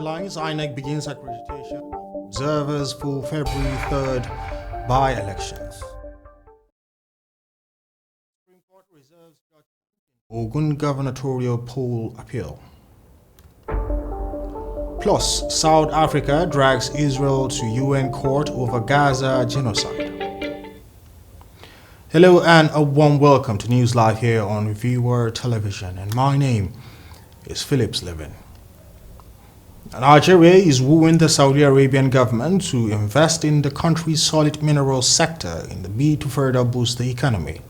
headlines, INEC begins accreditation of observers for February 3rd by-elections. Supreme Court reserves Ogun gubernatorial poll appeal. Plus, South Africa drags Israel to UN court over Gaza genocide. Hello and a warm welcome to News Live here on Viewer Television, and my name is Phillips Living. Nigeria is wooing the Saudi Arabian government to invest in the country's solid minerals sector in the bid to further boost the economy.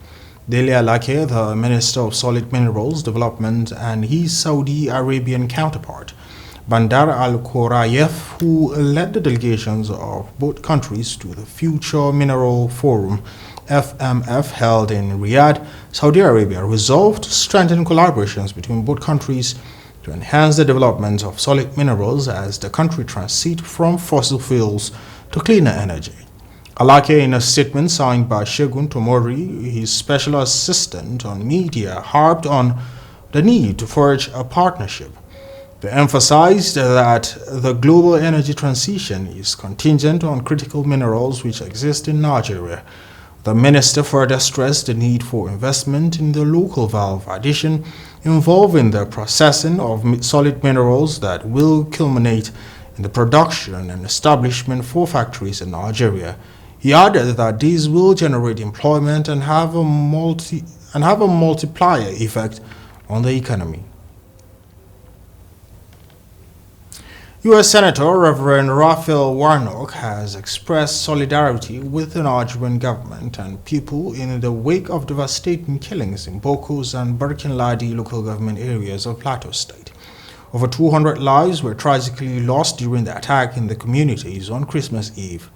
Dele Alake, the Minister of Solid Minerals Development, and his Saudi Arabian counterpart, Bandar Al-Khorayef, who led the delegations of both countries to the Future Mineral Forum FMF held in Riyadh, Saudi Arabia, resolved to strengthen collaborations between both countries to enhance the development of solid minerals as the country transits from fossil fuels to cleaner energy. Alake, in a statement signed by Shegun Tomori, his special assistant on media, harped on the need to forge a partnership. They emphasized that the global energy transition is contingent on critical minerals which exist in Nigeria. The minister further stressed the need for investment in the local value addition involving the processing of solid minerals that will culminate in the production and establishment for factories in Nigeria. He added that these will generate employment and have a multiplier effect on the economy. U.S. Senator Reverend Raphael Warnock has expressed solidarity with the Nigerian government and people in the wake of devastating killings in Bokos and Barkin-Ladi local government areas of Plateau State. Over 200 lives were tragically lost during the attack in the communities on Christmas Eve.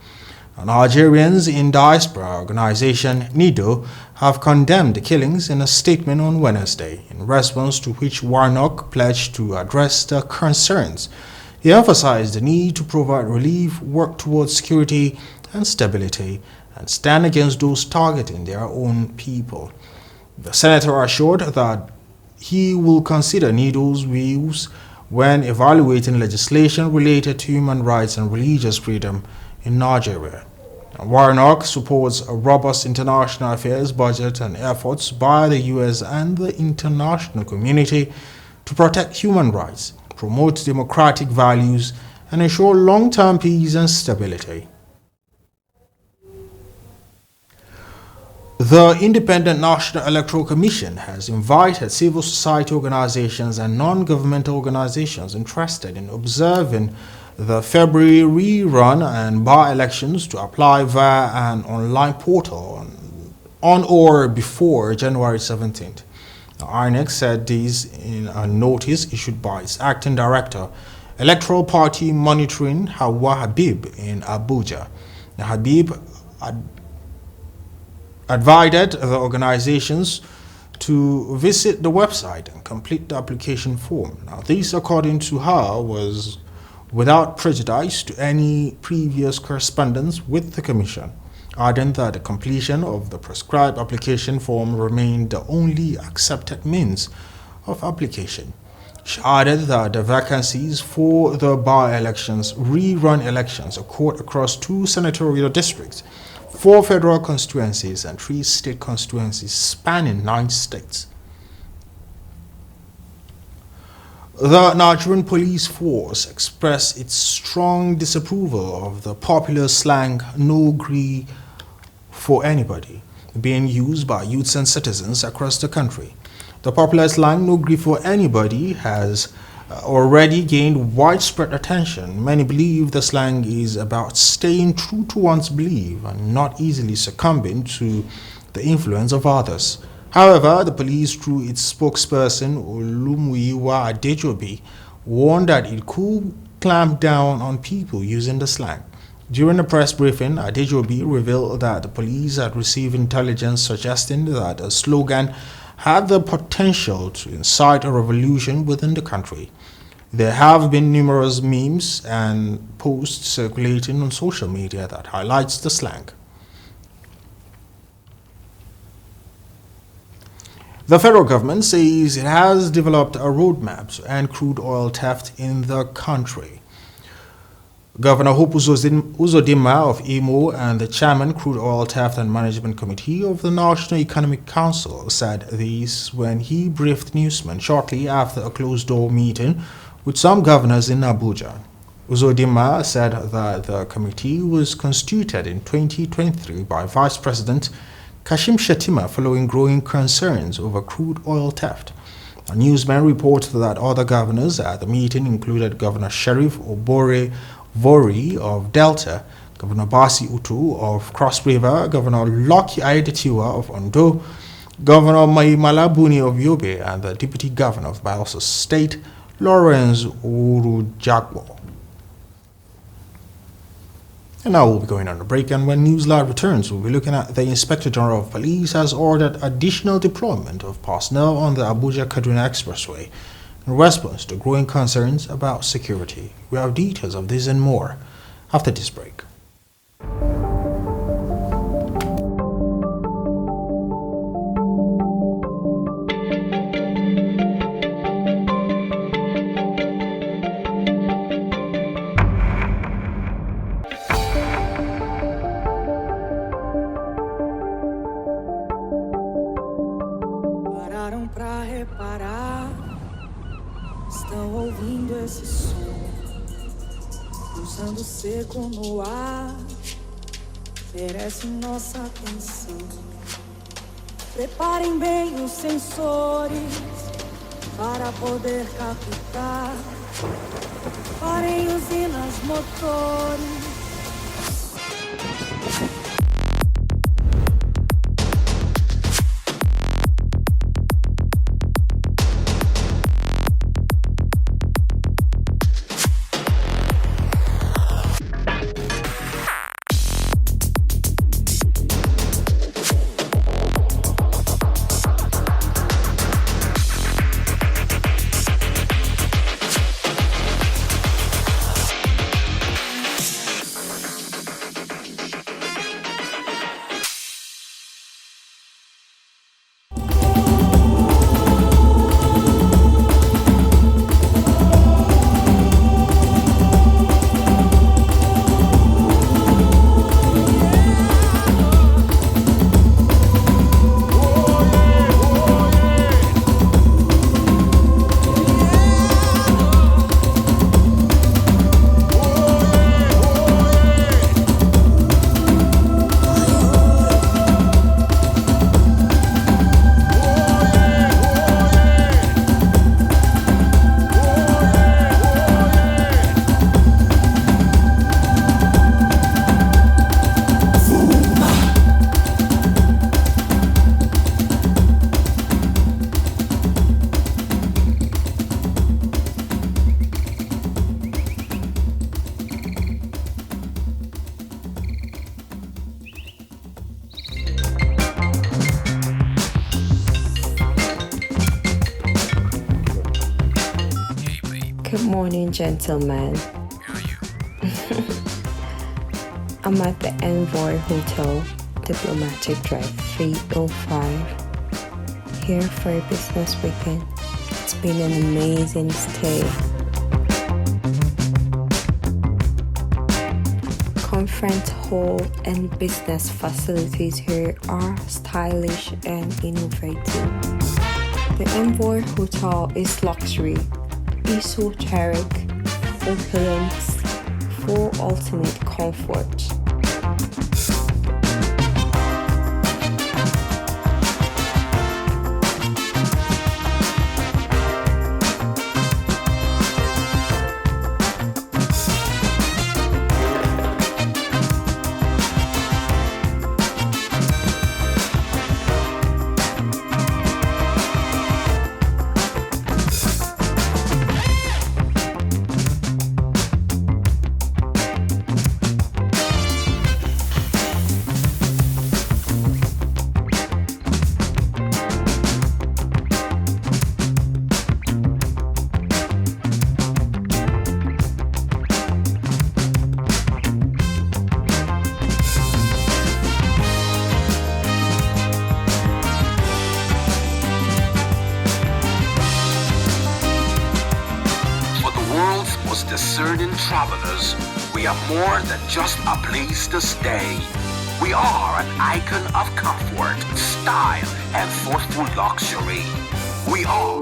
Nigerians in diaspora organization NIDO have condemned the killings in a statement on Wednesday, in response to which Warnock pledged to address the concerns. He emphasized the need to provide relief, work towards security and stability, and stand against those targeting their own people. The senator assured that he will consider NIDO's views when evaluating legislation related to human rights and religious freedom in Nigeria. Warnock supports a robust international affairs budget and efforts by the U.S. and the international community to protect human rights, promote democratic values, and ensure long-term peace and stability. The Independent National Electoral Commission has invited civil society organizations and non-governmental organizations interested in observing the February rerun and by-elections to apply via an online portal on or before January 17th. INEC said this in a notice issued by its acting director, Electoral Party Monitoring, Hawa Habib, in Abuja. Habib advised the organizations to visit the website and complete the application form. Now, this, according to her, was without prejudice to any previous correspondence with the Commission, adding that the completion of the prescribed application form remained the only accepted means of application. She added that the vacancies for the by-elections, rerun elections occurred across 2 senatorial districts, 4 federal constituencies, and 3 state constituencies spanning 9 states. The Nigerian police force expressed its strong disapproval of the popular slang "no gree for anybody" being used by youths and citizens across the country. The popular slang "no gree for anybody" has already gained widespread attention. Many believe the slang is about staying true to one's belief and not easily succumbing to the influence of others. However, the police, through its spokesperson Olumuyiwa Adejobi, warned that it could clamp down on people using the slang. During a press briefing, Adejobi revealed that the police had received intelligence suggesting that a slogan had the potential to incite a revolution within the country. There have been numerous memes and posts circulating on social media that highlights the slang. The federal government says it has developed a roadmap to end crude oil theft in the country. Governor Hope Uzodinma of Imo and the chairman, Crude Oil Theft and Management Committee of the National Economic Council, said this when he briefed newsmen shortly after a closed-door meeting with some governors in Abuja. Uzodinma said that the committee was constituted in 2023 by Vice President Kashim Shettima following growing concerns over crude oil theft. A newsman reported that other governors at the meeting included Governor Sheriff Obore Vori of Delta, Governor Basi Utu of Cross River, Governor Lucky Aidetiwa of Ondo, Governor Maimala Buni of Yobe, and the Deputy Governor of Bayelsa State, Lawrence Urujagbo. And now we'll be going on a break, and when NEWSLIVE returns, we'll be looking at the Inspector General of Police has ordered additional deployment of personnel on the Abuja-Kaduna Expressway in response to growing concerns about security. We have details of this and more after this break. Pararam pra reparar, estão ouvindo esse som, pulsando seco no ar, merece nossa atenção. Preparem bem os sensores para poder captar. Parem usinas, motores. Good morning, gentlemen. I'm at the Envoy Hotel, Diplomatic Drive 305, here for a business weekend. It's been an amazing stay. Conference hall and business facilities here are stylish and innovative. The Envoy Hotel is luxury, esoteric, opulence, for ultimate comfort. Discerning travelers, we we are more than just a place to stay. We are an icon of comfort, style, and thoughtful luxury. We are.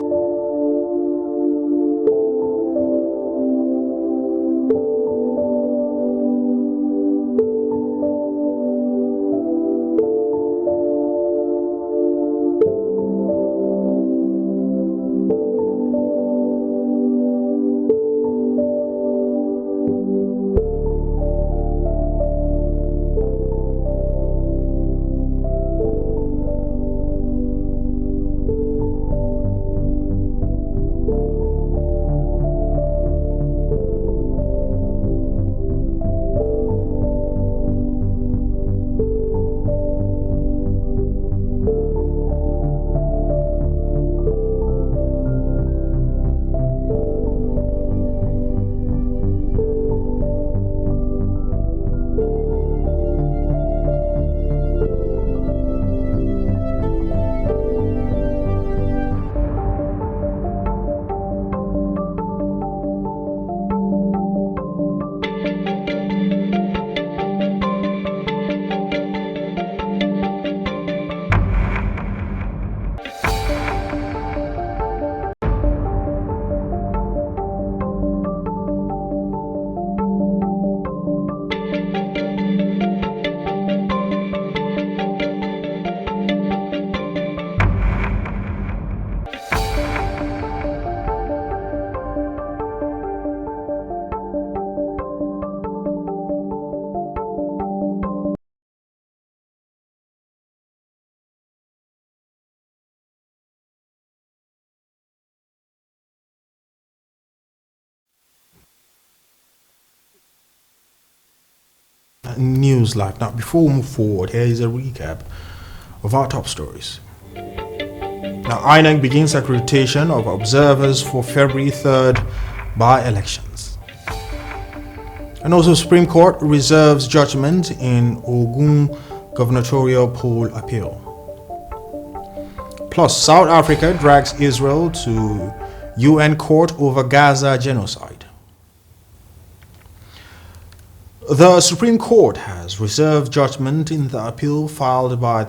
NEWSLIVE. Now, before we move forward, here is a recap of our top stories. Now, INEC begins accreditation of observers for February 3rd by-elections. And also, Supreme Court reserves judgment in Ogun gubernatorial poll appeal. Plus, South Africa drags Israel to UN court over Gaza genocide. The Supreme Court has reserved judgment in the appeal filed by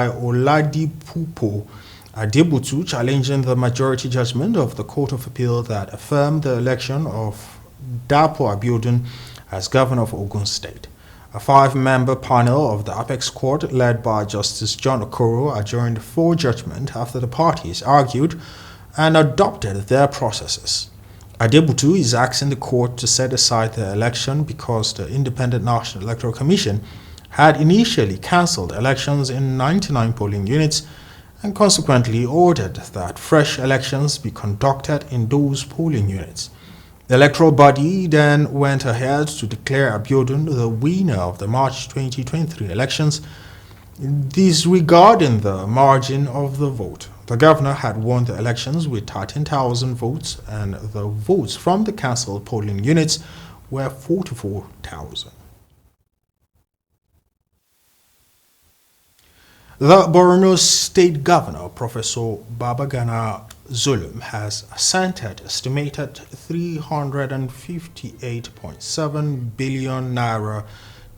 Oladipupo Adebutu challenging the majority judgment of the Court of Appeal that affirmed the election of Dapo Abiodun as governor of Ogun State. A 5-member panel of the Apex Court led by Justice John Okoro adjourned for judgment after the parties argued and adopted their processes. Adebutu is asking the court to set aside the election because the Independent National Electoral Commission had initially cancelled elections in 99 polling units and consequently ordered that fresh elections be conducted in those polling units. The electoral body then went ahead to declare Abiodun the winner of the March 2023 elections, disregarding the margin of the vote. The governor had won the elections with 13,000 votes, and the votes from the cancelled polling units were 44,000. The Borno State Governor, Professor Babagana Zulum, has assented estimated 358.7 billion naira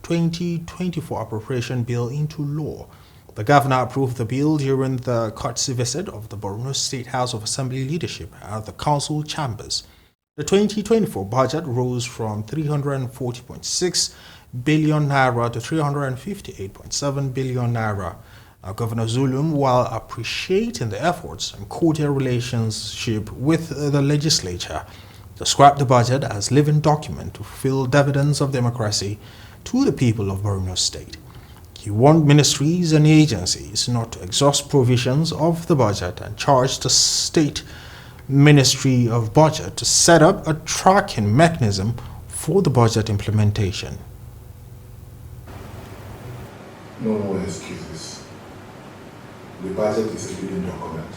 2024 appropriation bill into law. The governor approved the bill during the courtesy visit of the Borno State House of Assembly leadership at the council chambers. The 2024 budget rose from 340.6 billion naira to 358.7 billion naira. Governor Zulum, while appreciating the efforts and cordial relationship with the legislature, described the budget as living document to fulfill dividends of democracy to the people of Borno State. He warned ministries and agencies not to exhaust provisions of the budget and charged the State Ministry of Budget to set up a tracking mechanism for the budget implementation. No more excuses. The budget is a living document.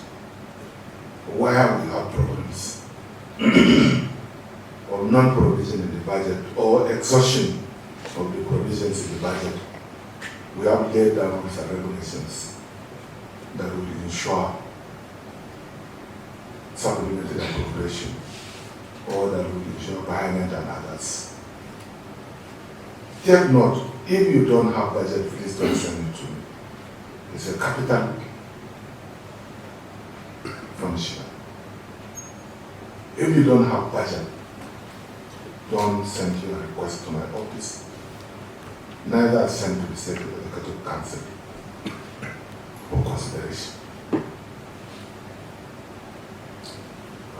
Where we have problems of non-provision in the budget or exhaustion of the provisions in the budget, we have laid down rules and regulations that will ensure supplementary appropriation or that will ensure payment and others. Take note, if you don't have budget, please don't send it to me. It's a capital punishment. If you don't have budget, don't send your request to my office. Neither send to the State Executive Council for consideration.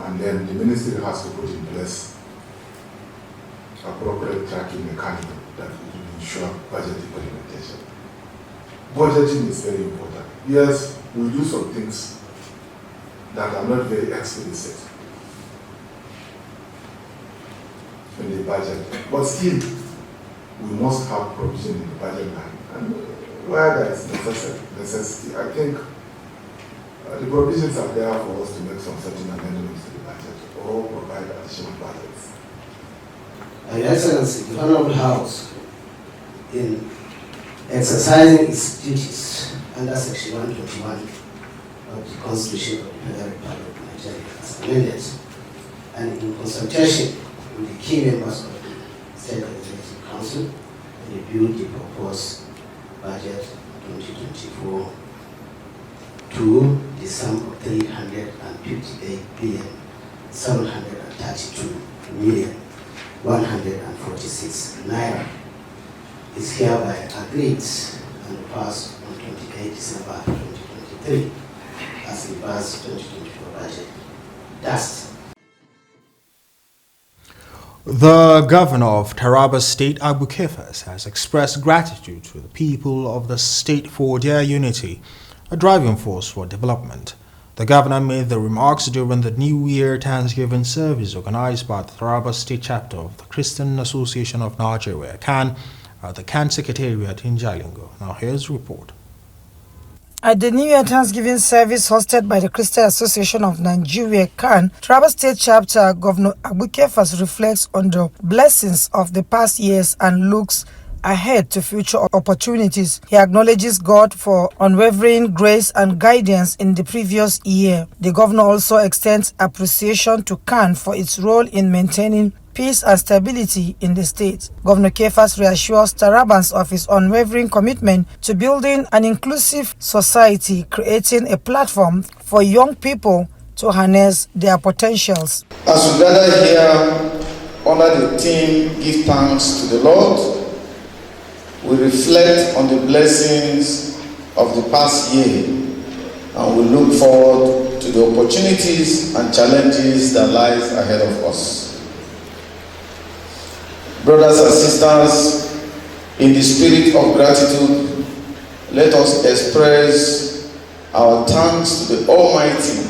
And then the ministry has to put in place appropriate tracking mechanism that will ensure budget implementation. Budgeting is very important. Yes, we do some things that are not very explicit in the budget, but still, we must have provision in the budget line. And where there is necessity, I think the provisions are there for us to make some certain amendments to the budget or provide additional budgets. Your Excellency, the Honorable House, in exercising its duties under Section 121 of the Constitution of the Federal Republic of Nigeria as amended, and in consultation with the key members of the State Executive Council, reviewed the proposed budget 2024 to the sum of 358 billion 732 million 146 naira is hereby agreed and passed on 28 December 2023 as the past 2024 budget. Thus, the governor of Taraba State, Abu Kefas, has expressed gratitude to the people of the state for their unity, a driving force for development. The governor made the remarks during the New Year Thanksgiving service organized by the Taraba State chapter of the Christian Association of Nigeria, CAN, at the CAN Secretariat in Jalingo. Now here's the report. At the New Year Thanksgiving service hosted by the Christian Association of Nigeria, CAN, Taraba State Chapter, Governor Abu Kefas reflects on the blessings of the past years and looks ahead to future opportunities. He acknowledges God for unwavering grace and guidance in the previous year. The governor also extends appreciation to CAN for its role in maintaining peace and stability in the state. Governor Kefas reassures Tarabans of his unwavering commitment to building an inclusive society, creating a platform for young people to harness their potentials. As we gather here under the theme, Give Thanks to the Lord, we reflect on the blessings of the past year and we look forward to the opportunities and challenges that lies ahead of us. Brothers and sisters, in the spirit of gratitude, let us express our thanks to the Almighty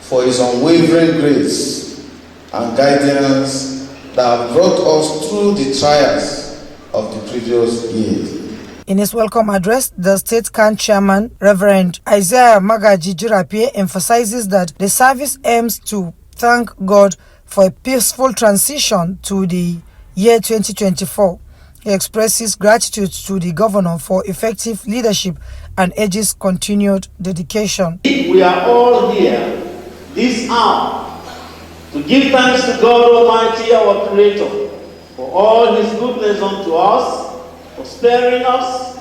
for His unwavering grace and guidance that have brought us through the trials of the previous years. In his welcome address, the State CAN Chairman, Reverend Isaiah Magaji Jirapie, emphasizes that the service aims to thank God for a peaceful transition to the year 2024. He expresses gratitude to the governor for effective leadership and urges continued dedication. We are all here this hour to give thanks to God Almighty, our Creator, for all His goodness unto us, for sparing us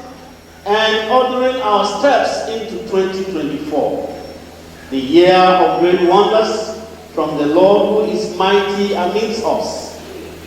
and ordering our steps into 2024, the year of great wonders from the Lord who is mighty amidst us,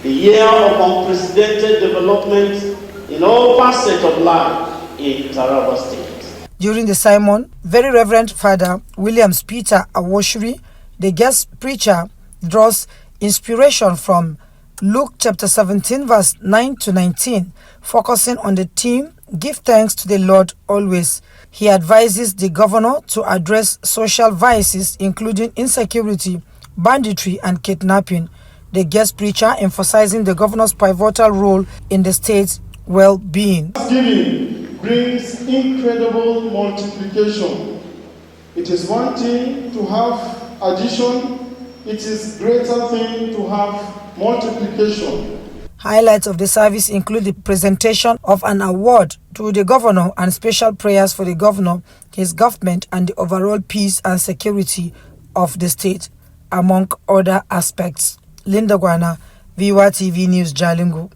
the year of unprecedented development in all facets of life in Taraba State. During the sermon, Very Reverend Father Williams Peter Awoshiri, the guest preacher, draws inspiration from Luke chapter 17 verse 9 to 19, focusing on the theme, Give Thanks to the Lord Always. He advises the governor to address social vices including insecurity, banditry and kidnapping. The guest preacher emphasizing the governor's pivotal role in the state's well-being. Giving brings incredible multiplication. It is one thing to have addition, it is greater thing to have multiplication. Highlights of the service include the presentation of an award to the governor and special prayers for the governor, his government, and the overall peace and security of the state, among other aspects. Linda Guana, VOA TV News, Jalingo.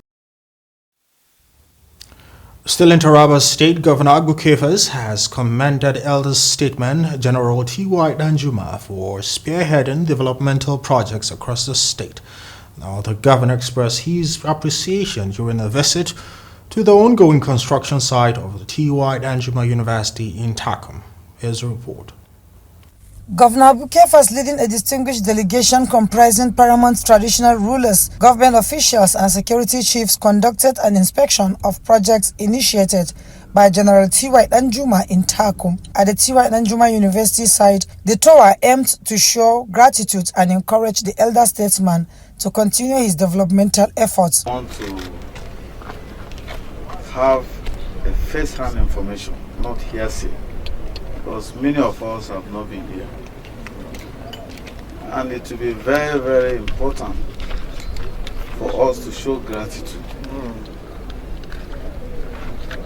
Still in Taraba State, Governor Agbukefas has commended elder statesman General T.Y. Danjuma for spearheading developmental projects across the state. Now, the governor expressed his appreciation during a visit to the ongoing construction site of the T.Y. Danjuma University in Takum. Here's a report. Governor Agbukefas, leading a distinguished delegation comprising paramount traditional rulers, government officials and security chiefs, conducted an inspection of projects initiated by General T.Y. Danjuma in Takum. At the T.Y. Danjuma University site, the tour aimed to show gratitude and encourage the elder statesman to continue his developmental efforts. I want to have a first-hand information, not hearsay, because many of us have not been here. And it will be very, very important for us to show gratitude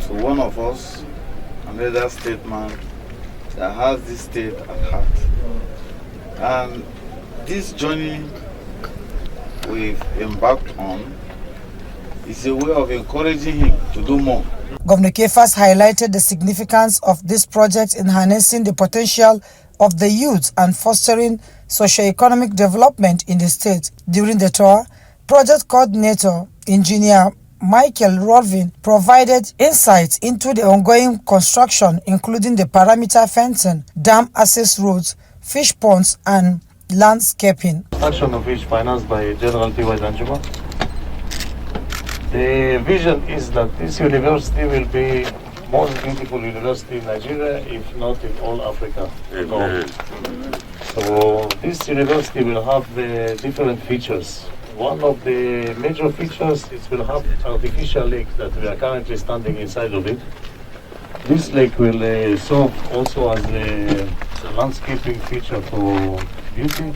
to one of us, another statesman that has this state at heart. And this journey we've embarked on is a way of encouraging him to do more. Governor Kefas highlighted the significance of this project in harnessing the potential of the youth and fostering socio-economic development in the state. During the tour, project coordinator, engineer Michael Rodvin, provided insights into the ongoing construction, including the perimeter fencing, dam access roads, fish ponds, and landscaping. Construction of which financed by General T.Y. Danjuma. The vision is that this university will be most beautiful university in Nigeria, if not in all Africa. So this university will have different features. One of the major features is will have artificial lake that we are currently standing inside of it. This lake will serve also as a landscaping feature for beauty.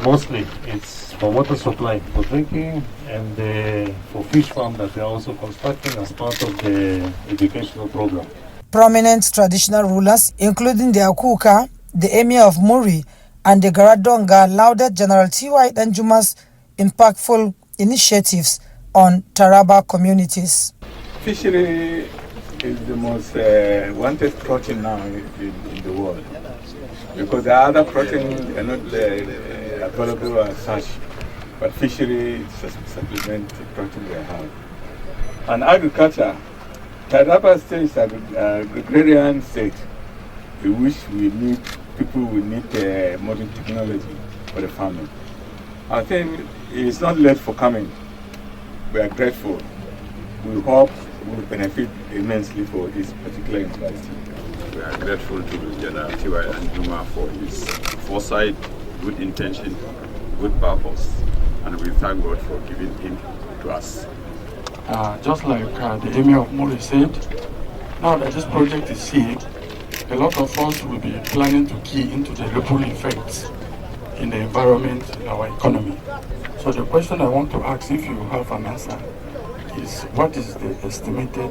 Mostly it's for water supply, for drinking, and for fish farm that we are also constructing as part of the educational program. Prominent traditional rulers, including the Akuka, the Emir of Muri, and the Garadonga, lauded General T.Y. Danjuma's impactful initiatives on Taraba communities. Fishery is the most wanted protein now in the world, because the other proteins are not available as such, but fishery is a supplement to protein they have. And agriculture, Taraba State is an agrarian state, in which people will need modern technology for the farming. I think it's not late for coming. We are grateful. We hope we will benefit immensely for this particular university. We are grateful to General T.Y. Danjuma for his foresight, good intention, good purpose, and we thank God for giving him to us. Just like the Emir of Muri said, now that this project is here, a lot of us will be planning to key into the ripple effects in the environment, in our economy. So the question I want to ask, if you have an answer, is what is the estimated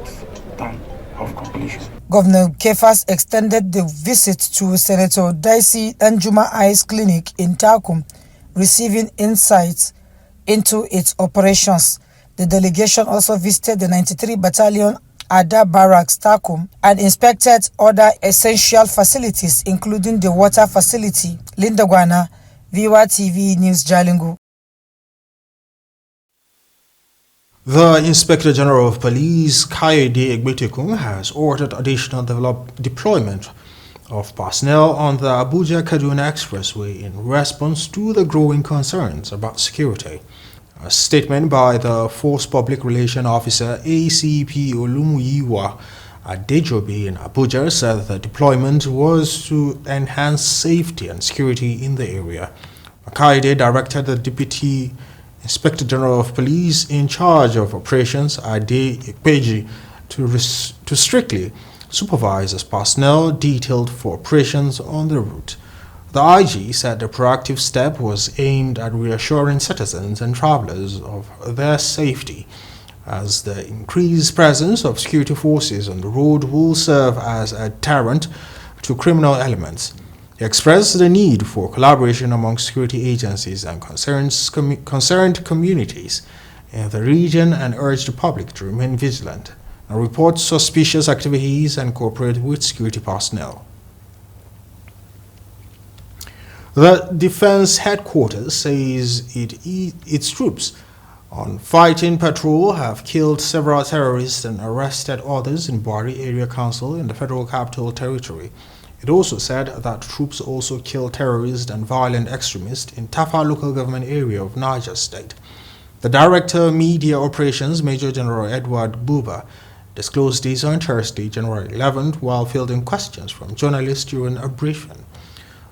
time of completion? Governor Kefas extended the visit to Senator Daisy Danjuma Eyes Clinic in Takum, receiving insights into its operations. The delegation also visited the 93 Battalion Ada Barracks Takum and inspected other essential facilities, including the water facility. Linda Guana, VOA TV News, Jalingo. The Inspector General of Police, Kayode Egbetekun, has ordered additional deployment of personnel on the Abuja-Kaduna Expressway in response to the growing concerns about security. A statement by the Force Public Relations Officer ACP Olumuyiwa Adejobi in Abuja said the deployment was to enhance safety and security in the area. Kayode directed the Deputy Inspector General of Police in charge of operations, Ade Ikpeji, to strictly supervise as personnel detailed for operations on the route. The IG said the proactive step was aimed at reassuring citizens and travelers of their safety, as the increased presence of security forces on the road will serve as a deterrent to criminal elements. He expressed the need for collaboration among security agencies and concerned communities in the region and urged the public to remain vigilant. and report suspicious activities and cooperate with security personnel. The Defense Headquarters says its troops on fighting patrol have killed several terrorists and arrested others in Buari Area Council in the Federal Capital Territory. It also said that troops also killed terrorists and violent extremists in Tafa local government area of Niger State. The Director Media Operations, Major General Edward Buba, disclosed this on Thursday, January 11th, while fielding questions from journalists during a briefing.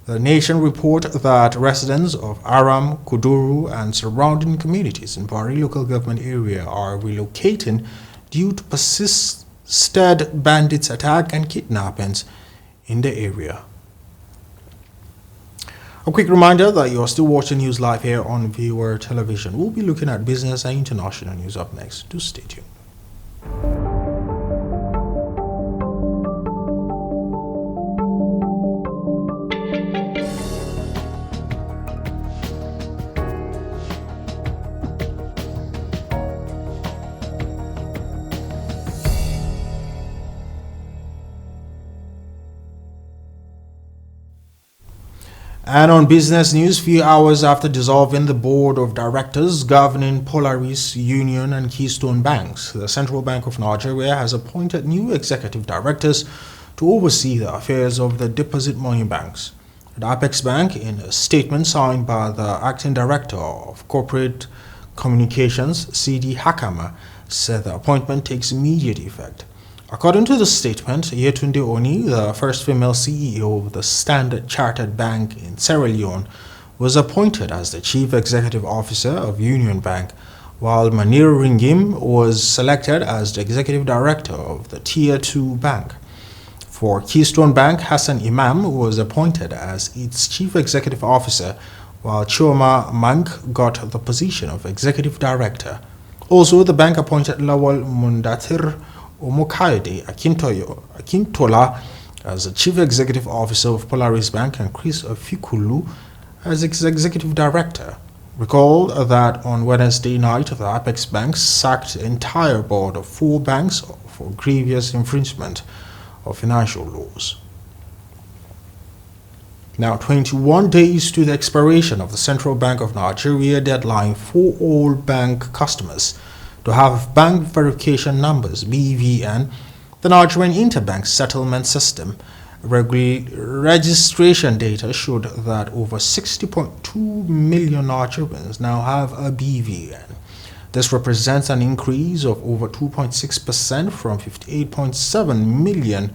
The Nation report that residents of Aram, Kuduru, and surrounding communities in Buari local government area are relocating due to persisted bandits' attack and kidnappings in the area. A quick reminder that you are still watching News Live here on Viewer Television. We'll be looking at business and international news up next. Do stay tuned. And on business news, few hours after dissolving the board of directors governing Polaris, Union, and Keystone Banks, the Central Bank of Nigeria has appointed new executive directors to oversee the affairs of the deposit money banks. The Apex Bank, in a statement signed by the acting director of corporate communications, C.D. Hakama, said the appointment takes immediate effect. According to the statement, Yetunde Oni, the first female CEO of the Standard Chartered Bank in Sierra Leone, was appointed as the Chief Executive Officer of Union Bank, while Manir Ringim was selected as the Executive Director of the Tier 2 Bank. For Keystone Bank, Hassan Imam was appointed as its Chief Executive Officer, while Chioma Mank got the position of Executive Director. Also, the bank appointed Lawal Mundatir Omokayode Akintola as the Chief Executive Officer of Polaris Bank and Chris Ofikulu as its Executive Director. Recall that on Wednesday night, the Apex Bank sacked the entire board of 4 banks for grievous infringement of financial laws. Now, 21 days to the expiration of the Central Bank of Nigeria deadline for all bank customers to have bank verification numbers, BVN, the Nigerian Interbank Settlement System registration data showed that over 60.2 million Nigerians now have a BVN. This represents an increase of over 2.6% from 58.7 million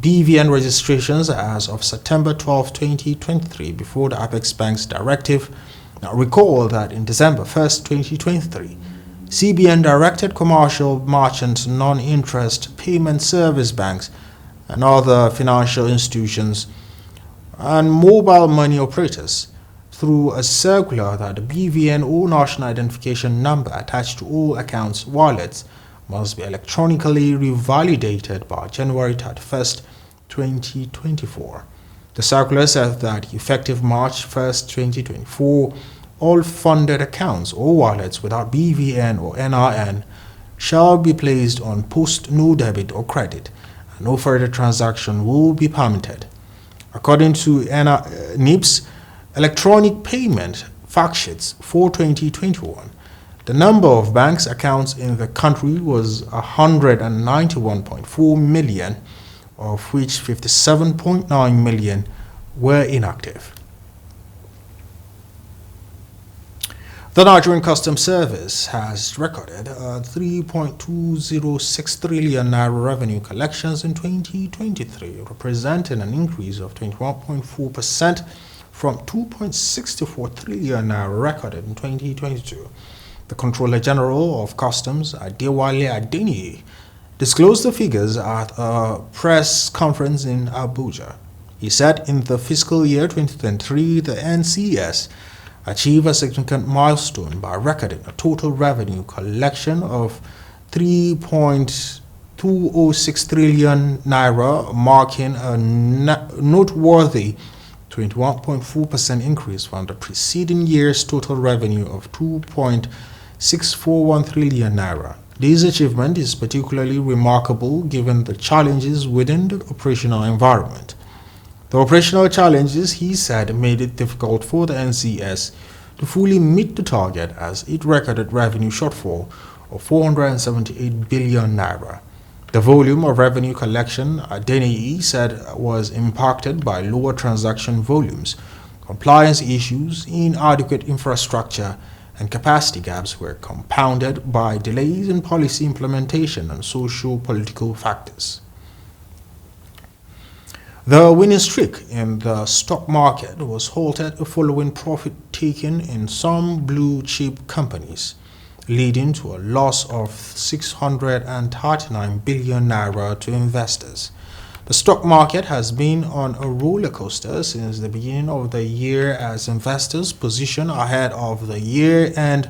BVN registrations as of September 12, 2023, before the Apex Bank's directive. Now, recall that in December 1, 2023, CBN directed commercial, merchant, non-interest payment service banks and other financial institutions and mobile money operators through a circular that the BVN or national identification number attached to all accounts wallets must be electronically revalidated by January 31st, 2024. The circular says that effective March 1st, 2024, all funded accounts or wallets without BVN or NRN shall be placed on post no debit or credit, and no further transaction will be permitted. According to NIPS electronic payment fact sheets for 2021, the number of banks accounts in the country was 191.4 million, of which 57.9 million were inactive. The Nigerian Customs Service has recorded 3.206 trillion naira revenue collections in 2023, representing an increase of 21.4% from 2.64 trillion naira recorded in 2022. The Controller General of Customs, Adewale Adeniyi, disclosed the figures at a press conference in Abuja. He said in the fiscal year 2023, the NCS achieved a significant milestone by recording a total revenue collection of 3.206 trillion naira, marking a noteworthy 21.4% increase from the preceding year's total revenue of 2.641 trillion naira. This achievement is particularly remarkable given the challenges within the operational environment. The operational challenges, he said, made it difficult for the NCS to fully meet the target as it recorded revenue shortfall of 478 billion naira. The volume of revenue collection, Adeniyi said, was impacted by lower transaction volumes, compliance issues, inadequate infrastructure, and capacity gaps were compounded by delays in policy implementation and socio-political factors. The winning streak in the stock market was halted following profit-taking in some blue-chip companies, leading to a loss of 639 billion naira to investors. The stock market has been on a roller coaster since the beginning of the year as investors position ahead of the year-end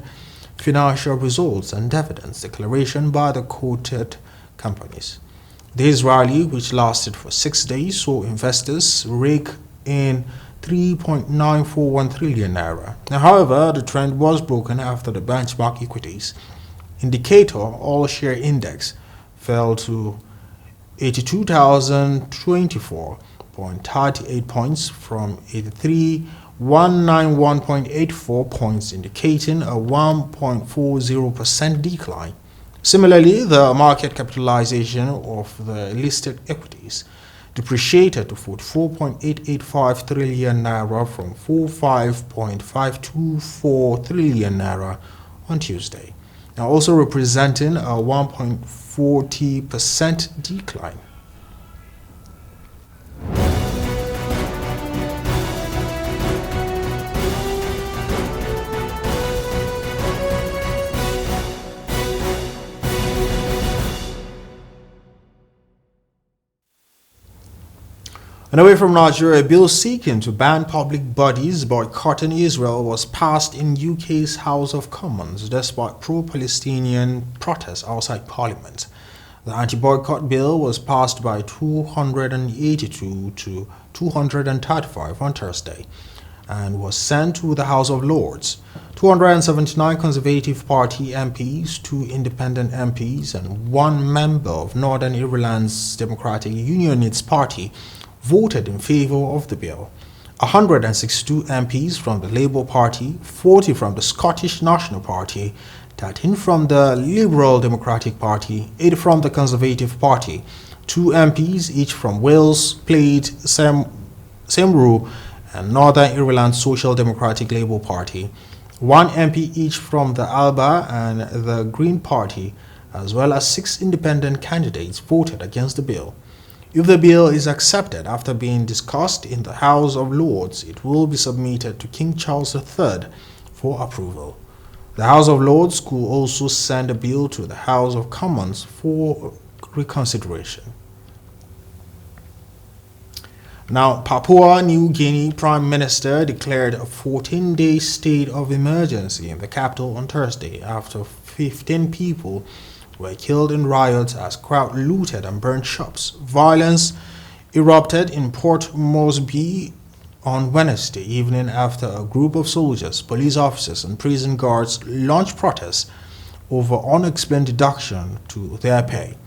financial results and dividends declaration by the quoted companies. This rally, which lasted for 6 days, saw investors rake in 3.941 trillion naira. Now, however, the trend was broken after the benchmark equities indicator all-share index fell to 82,024.38 points from 83,191.84 points, indicating a 1.40% decline. Similarly, the market capitalization of the listed equities depreciated to 44.885 trillion naira from 45.524 trillion naira on Tuesday, now also representing a 1.40% decline. And away from Nigeria, a bill seeking to ban public bodies boycotting Israel was passed in UK's House of Commons despite pro-Palestinian protests outside Parliament. The anti-boycott bill was passed by 282 to 235 on Thursday and was sent to the House of Lords. 279 Conservative Party MPs, 2 independent MPs, and 1 member of Northern Ireland's Democratic Unionist Party voted in favor of the bill. 162 MPs from the Labour Party, 40 from the Scottish National Party, 13 from the Liberal Democratic Party, 8 from the Conservative Party, 2 MPs each from Wales played same role, and Northern Ireland Social Democratic Labour Party, 1 MP each from the ALBA and the Green Party, as well as 6 independent candidates voted against the bill. If the bill is accepted after being discussed in the House of Lords, it will be submitted to King Charles III for approval. The House of Lords could also send a bill to the House of Commons for reconsideration. Now, Papua New Guinea Prime Minister declared a 14-day state of emergency in the capital on Thursday after 15 people were killed in riots as crowd looted and burned shops. Violence erupted in Port Moresby on Wednesday evening after a group of soldiers, police officers, and prison guards launched protests over unexplained deduction to their pay.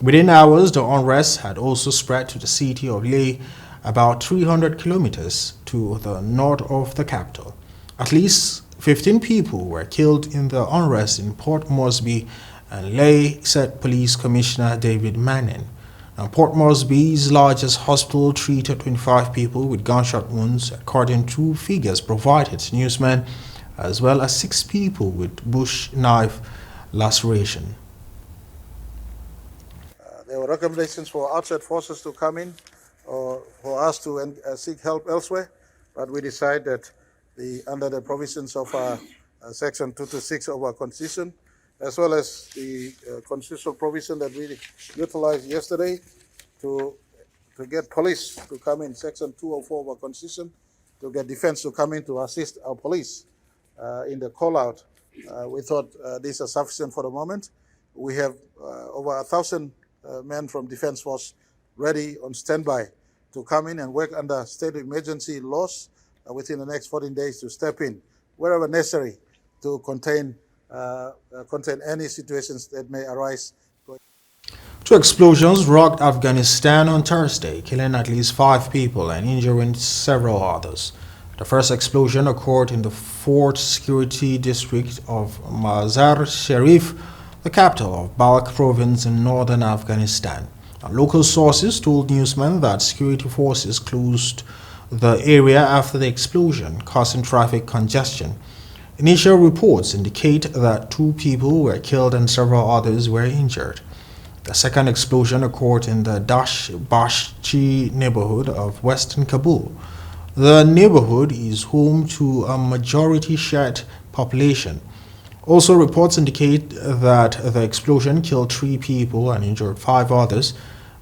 Within hours, the unrest had also spread to the city of Leh, about 300 kilometers to the north of the capital. At least 15 people were killed in the unrest in Port Moresby and Leh, said Police Commissioner David Manning. Now, Port Moresby's largest hospital treated 25 people with gunshot wounds, according to figures provided to newsmen, as well as 6 people with bush knife laceration. There were recommendations for outside forces to come in or for us to seek help elsewhere, but we decided that under the provisions of Section 226 of our Constitution, as well as the constitutional provision that we utilized yesterday to get police to come in, Section 204 of our Constitution, to get defense to come in to assist our police in the call-out. We thought these are sufficient for the moment. We have over 1,000 men from Defense Force ready on standby to come in and work under state of emergency laws within the next 14 days to step in wherever necessary to contain contain any situations that may arise. Two explosions rocked Afghanistan on Thursday, killing at least 5 people and injuring several others. The first explosion occurred in the Fort Security district of Mazar-Sharif, the capital of Balkh province in northern Afghanistan. Local sources told newsmen that security forces closed the area after the explosion, causing traffic congestion. Initial reports indicate that 2 people were killed and several others were injured. The second explosion occurred in the Dash-Bashchi neighborhood of western Kabul. The neighborhood is home to a majority Shiite population. Also, reports indicate that the explosion killed 3 people and injured 5 others.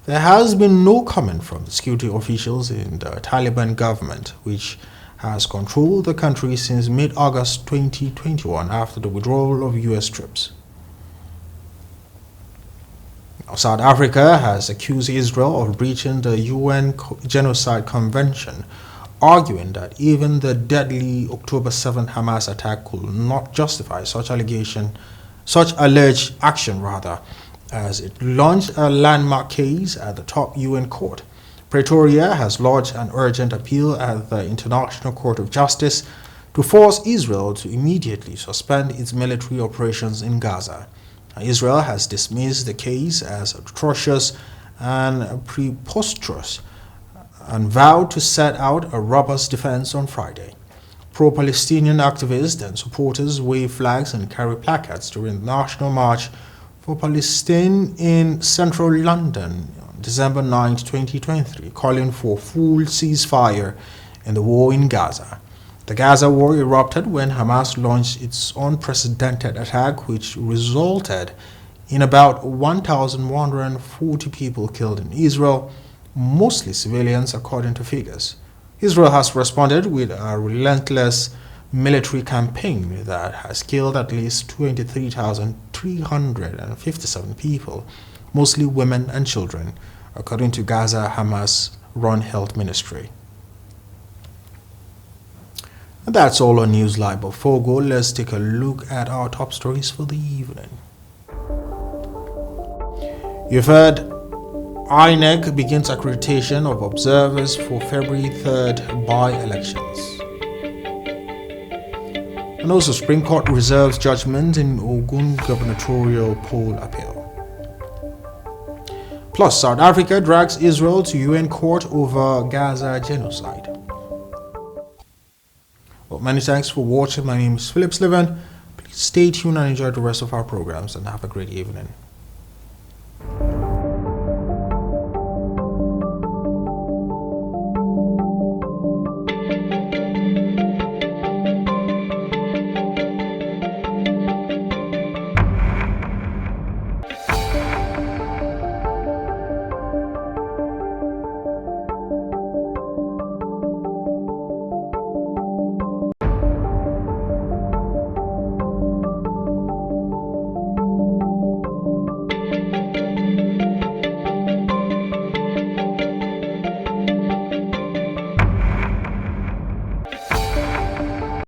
There has been no comment from the security officials in the Taliban government, which has controlled the country since mid-August 2021 after the withdrawal of U.S. troops. South Africa has accused Israel of breaching the UN Genocide Convention, arguing that even the deadly October 7 Hamas attack could not justify such alleged action, as it launched a landmark case at the top UN court. Pretoria has lodged an urgent appeal at the International Court of Justice to force Israel to immediately suspend its military operations in Gaza. Israel has dismissed the case as atrocious and preposterous and vowed to set out a robust defense on Friday. Pro-Palestinian activists and supporters wave flags and carry placards during the National March for Palestine in central London on December 9, 2023, calling for full ceasefire in the war in Gaza. The Gaza war erupted when Hamas launched its unprecedented attack, which resulted in about 1,140 people killed in Israel, mostly civilians according to figures. Israel has responded with a relentless military campaign that has killed at least 23,357 people, mostly women and children, according to Gaza Hamas-run health ministry. And that's all on NEWSLIVE. Before we go, let's take a look at our top stories for the evening. You've heard INEC begins accreditation of observers for February 3rd by-elections. And also, Supreme Court reserves judgment in Ogun gubernatorial poll appeal. Plus, South Africa drags Israel to UN court over Gaza genocide. Well, many thanks for watching. My name is Philip Sliven. Please stay tuned and enjoy the rest of our programs and have a great evening.